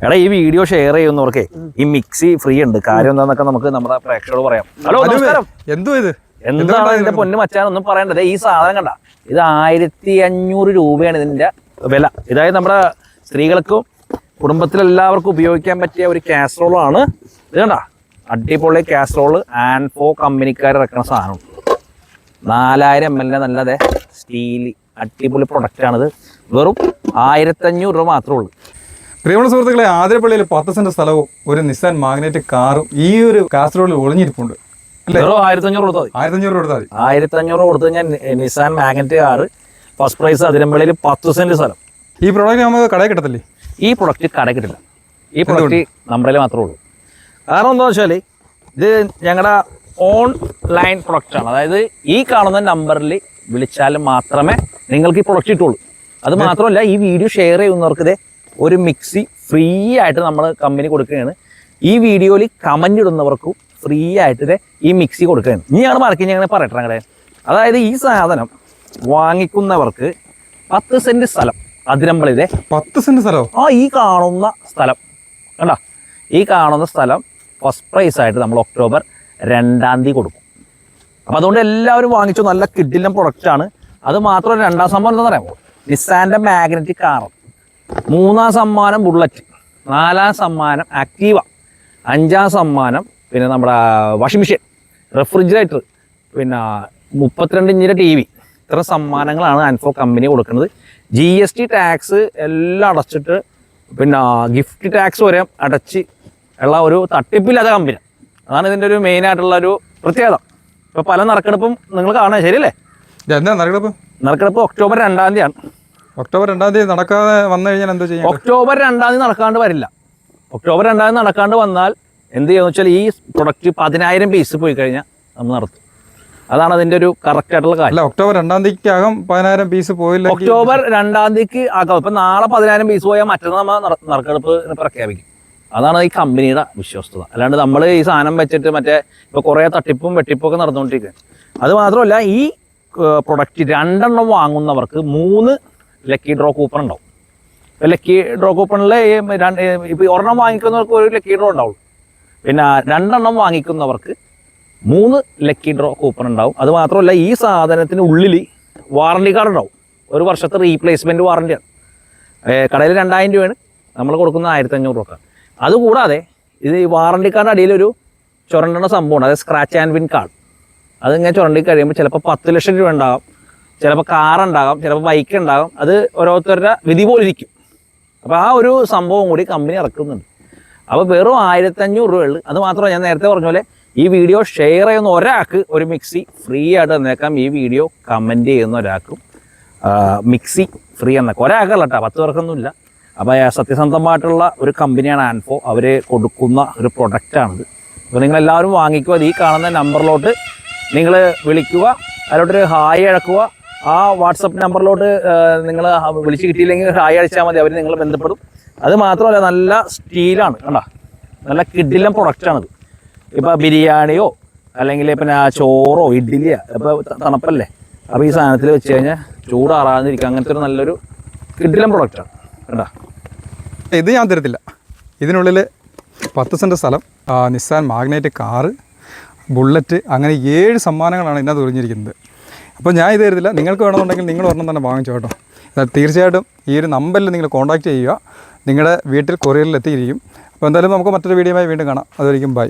എടാ ഈ video share ചെയ്യുന്നവർക്കേ ഈ മിക്സി ഫ്രീ ഉണ്ട്. കാര്യം എന്താന്നൊക്കെ നമുക്ക് നമ്മുടെ പ്രേക്ഷകരോട് പറയാം. ഹലോ നമസ്കാരം. എന്താണ് ഇതിന്റെ പൊന്നു മച്ചാൻ ഒന്നും പറയേണ്ടത്? ഈ സാധനം കണ്ട, ഇത് 1500 രൂപയാണ് ഇതിന്റെ വില. ഇതായത് നമ്മുടെ സ്ത്രീകൾക്കും കുടുംബത്തിലെല്ലാവർക്കും ഉപയോഗിക്കാൻ പറ്റിയ ഒരു കാസറോളാണ് ഇത്. കണ്ട, അടിപൊളി കാസറോള്. ആൻഫോ കമ്പനിക്കാർ ഇറക്കുന്ന സാധനം. 4000 ml നല്ലതേ സ്റ്റീൽ അടിപൊളി പ്രൊഡക്റ്റാണിത്. വെറും 1500 രൂപ മാത്രമേ ഉള്ളൂ. പ്രിയമുള്ള സുഹൃത്തുക്കളെ, ആതിരപ്പള്ളിയിൽ 10 സെന്റ് സ്ഥലവും ഒരു നിസാൻ മാഗ്നറ്റ് കാറും ഈ ഒരു കാസറോളിൽ ഒളിഞ്ഞിരിപ്പുണ്ട്. 1500 കൊടുത്താൽ 1500 കൊടുത്തു കഴിഞ്ഞാൽ Nissan Magnite car first prize. അതിരമ്പള്ളിയിൽ 10 സെന്റ് സ്ഥലം. ഈ പ്രൊഡക്റ്റ് നമുക്ക് കടയിൽ കിട്ടത്തില്ലേ? ഈ പ്രൊഡക്റ്റ് കടയിൽ കിട്ടില്ല. ഈ പ്രൊഡക്റ്റ് നമ്മുടെ മാത്രമേ ഉള്ളൂ. കാരണം എന്താണെന്ന് വെച്ചാൽ ഇത് ഞങ്ങളുടെ ഓൺലൈൻ പ്രൊഡക്റ്റാണ്. അതായത് ഈ കാണുന്ന നമ്പറിൽ വിളിച്ചാൽ മാത്രമേ നിങ്ങൾക്ക് ഈ പ്രൊഡക്റ്റ് കിട്ടുള്ളൂ. അത് മാത്രമല്ല, ഈ വീഡിയോ ഷെയർ ചെയ്യുന്നവർക്ക് ഇതേ ഒരു മിക്സി ഫ്രീ ആയിട്ട് നമ്മൾ കമ്പനി കൊടുക്കുകയാണ്. ഈ വീഡിയോയിൽ കമന്റ് ഇടുന്നവർക്കും ഫ്രീ ആയിട്ട് ഈ മിക്സി കൊടുക്കുകയാണ്. ഇനി ഞങ്ങൾ മറക്കി ഞങ്ങൾ പറയട്ടെ ഞങ്ങളുടെ, അതായത് ഈ സാധനം വാങ്ങിക്കുന്നവർക്ക് 10 സെന്റ് സ്ഥലം അതിരമ്പള്ളിയിലെ 10 സെന്റ് സ്ഥലം. ഈ കാണുന്ന സ്ഥലം കണ്ട, ഈ കാണുന്ന സ്ഥലം ഫസ്റ്റ് പ്രൈസ് ആയിട്ട് നമ്മൾ ഒക്ടോബർ 2-ാം തീയതി കൊടുക്കും. അപ്പം അതുകൊണ്ട് എല്ലാവരും വാങ്ങിച്ചു. നല്ല കിഡിലൻ പ്രൊഡക്റ്റാണ്. അത് മാത്രമല്ല, 2ാം സമ്മാനം എന്താ പറയാമോ, നിസാൻ്റെ മാഗ്നറ്റിക് കാർ. 3ാം സമ്മാനം ബുള്ളറ്റ്. 4ാം സമ്മാനം ആക്റ്റീവ. 5ാം സമ്മാനം പിന്നെ നമ്മുടെ വാഷിംഗ് മെഷീൻ, റെഫ്രിജറേറ്റർ, പിന്നെ 32 ഇഞ്ചിൻ്റെ TV. ഇത്ര സമ്മാനങ്ങളാണ് ആൻഫോ കമ്പനി കൊടുക്കുന്നത്. GST ടാക്സ് എല്ലാം അടച്ചിട്ട് പിന്നെ ഗിഫ്റ്റ് ടാക്സ് വരെ അടച്ച് ഉള്ള ഒരു തട്ടിപ്പില്ലാത്ത കമ്പനി. അതാണ് ഇതിൻ്റെ ഒരു മെയിനായിട്ടുള്ള ഒരു പ്രത്യേകത. ഇപ്പോൾ പല നറുക്കെടുപ്പും നിങ്ങൾ കാണാൻ, ശരിയല്ലേ? എന്താ നറുക്കെടുപ്പ്? നറുക്കെടുപ്പ് ഒക്ടോബർ 2-ാം തീയതിയാണ്. ഒക്ടോബർ 2-ാം തീയതി നടക്കാതെ വന്നു കഴിഞ്ഞാൽ എന്താ ചെയ്യുക? ഒക്ടോബർ 2-ാം തീയതി നടക്കാണ്ട് വരില്ല. ഒക്ടോബർ 2-ാം തീയതി നടക്കാണ്ട് വന്നാൽ എന്ത് ചെയ്യുക വെച്ചാൽ, ഈ പ്രൊഡക്റ്റ് 10,000 പീസ് പോയി കഴിഞ്ഞാൽ നമ്മൾ നടത്തും. അതാണ് അതിൻ്റെ ഒരു കറക്റ്റ് ആയിട്ടുള്ള കാര്യം. അല്ല, ഒക്ടോബർ 2-ാം തീയതിക്കകം 10,000 പീസ് പോയില്ല. ഒക്ടോബർ 2-ാം തീയതിക്ക് ആകാം. ഇപ്പം നാളെ 10,000 പീസ് പോയാൽ മറ്റന്നാൾ നമ്മൾ നറുക്കെടുപ്പ് പ്രഖ്യാപിക്കും. അതാണ് ഈ കമ്പനിയുടെ വിശ്വസ്തത. അല്ലാണ്ട് നമ്മൾ ഈ സാധനം വെച്ചിട്ട് മറ്റേ ഇപ്പോൾ കുറേ തട്ടിപ്പും വെട്ടിപ്പും ഒക്കെ നടന്നുകൊണ്ടിരിക്കുക. അത് മാത്രമല്ല, ഈ പ്രൊഡക്റ്റ് 2 എണ്ണം വാങ്ങുന്നവർക്ക് 3 ലക്കി ഡ്രോ കൂപ്പൺ ഉണ്ടാവും. ലക്കി ഡ്രോ കൂപ്പണിൽ ഇപ്പോൾ ഒരെണ്ണം വാങ്ങിക്കുന്നവർക്ക് 1 ലക്കി ഡ്രോ ഉണ്ടാവും. പിന്നെ 2 എണ്ണം വാങ്ങിക്കുന്നവർക്ക് 3 ലക്കി ഡ്രോ കൂപ്പൺ ഉണ്ടാവും. അത് മാത്രമല്ല, ഈ സാധനത്തിന് ഉള്ളിൽ വാറണ്ടി കാർഡ് ഉണ്ടാവും. 1 വർഷത്തെ റീപ്ലേസ്മെൻറ്റ് വാറണ്ടിയാണ്. കടയിൽ 2000 രൂപയാണ്, നമ്മൾ കൊടുക്കുന്ന 1500 രൂപ. അതുകൂടാതെ ഇത് ഈ വാറണ്ടി കാർഡ് അടിയിലൊരു ചുരണ്ടുന്ന സംഭവമാണ്. അതായത് സ്ക്രാച്ച് ആൻഡ് വിൻ കാർഡ്. അതിങ്ങനെ ചുരണ്ടി കഴിയുമ്പോൾ ചിലപ്പോൾ 10 ലക്ഷം രൂപ ഉണ്ടാകും, ചിലപ്പോൾ കാറുണ്ടാകും, ചിലപ്പോൾ ബൈക്ക് ഉണ്ടാകും. അത് ഓരോരുത്തരുടെ വിധി പോലെ ഇരിക്കും. അപ്പോൾ ആ ഒരു സംഭവം കൂടി കമ്പനി ഇറക്കുന്നുണ്ട്. അപ്പോൾ വെറും 1500 രൂപയുള്ളൂ. അത് മാത്രമല്ല, ഞാൻ നേരത്തെ പറഞ്ഞ പോലെ ഈ വീഡിയോ ഷെയർ ചെയ്യുന്ന ഒരാൾക്ക് ഒരു മിക്സി ഫ്രീ ആയിട്ട് തന്നേക്കാം. ഈ വീഡിയോ കമൻറ്റ് ചെയ്യുന്ന ഒരാൾക്കും മിക്സി ഫ്രീ എന്നേക്കാം. ഒരാൾക്കല്ല കേട്ടോ, 10 പേർക്കൊന്നുമില്ല. അപ്പോൾ സത്യസന്ധമായിട്ടുള്ള ഒരു കമ്പനിയാണ് ആൻഫോ. അവർ കൊടുക്കുന്ന ഒരു പ്രൊഡക്റ്റാണിത്. അപ്പോൾ നിങ്ങളെല്ലാവരും വാങ്ങിക്കുക. ഈ കാണുന്ന നമ്പറിലോട്ട് നിങ്ങൾ വിളിക്കുക, അതിലോട്ടൊരു ഹായ് അഴക്കുക. ആ വാട്സപ്പ് നമ്പറിലോട്ട് നിങ്ങൾ വിളിച്ച് കിട്ടിയില്ലെങ്കിൽ ഹായ് അടിച്ചാൽ മതി, അവർ നിങ്ങൾ ബന്ധപ്പെടും. അത് മാത്രമല്ല, നല്ല സ്റ്റീലാണ് കണ്ട, നല്ല കിഡിലൻ പ്രൊഡക്റ്റാണിത്. ഇപ്പോൾ ബിരിയാണിയോ അല്ലെങ്കിൽ പിന്നെ ചോറോ ഇഡ്ഡലിയോ ഇപ്പോൾ തണുപ്പല്ലേ, അപ്പോൾ ഈ സാധനത്തിൽ വെച്ച് കഴിഞ്ഞാൽ ചൂടാറാതിരിക്കുക. അങ്ങനത്തെ ഒരു നല്ലൊരു കിഡിലൻ പ്രൊഡക്റ്റാണ് കണ്ട. ഇത് ഞാൻ തരത്തില്ല. ഇതിനുള്ളിൽ 10 സെന്റ് സ്ഥലം, നിസാൻ മാഗ്നറ്റ് കാറ്, ബുള്ളറ്റ്, അങ്ങനെ 7 സമ്മാനങ്ങളാണ് ഇതിനകത്ത് ഒളിഞ്ഞിരിക്കുന്നത്. അപ്പോൾ ഞാൻ ഇത് തരത്തില്ല. നിങ്ങൾക്ക് വേണമെന്നുണ്ടെങ്കിൽ നിങ്ങൾ ഒരെണ്ണം തന്നെ വാങ്ങിച്ചോ കേട്ടോ. തീർച്ചയായിട്ടും ഈ ഒരു നമ്പറിൽ നിങ്ങൾ കോൺടാക്റ്റ് ചെയ്യുക. നിങ്ങളുടെ വീട്ടിൽ കൊറിയറിൽ എത്തിയിരിക്കും. അപ്പോൾ എന്തായാലും നമുക്ക് മറ്റൊരു വീഡിയോയുമായി വീണ്ടും കാണാം. അതുവരെയും ബൈ.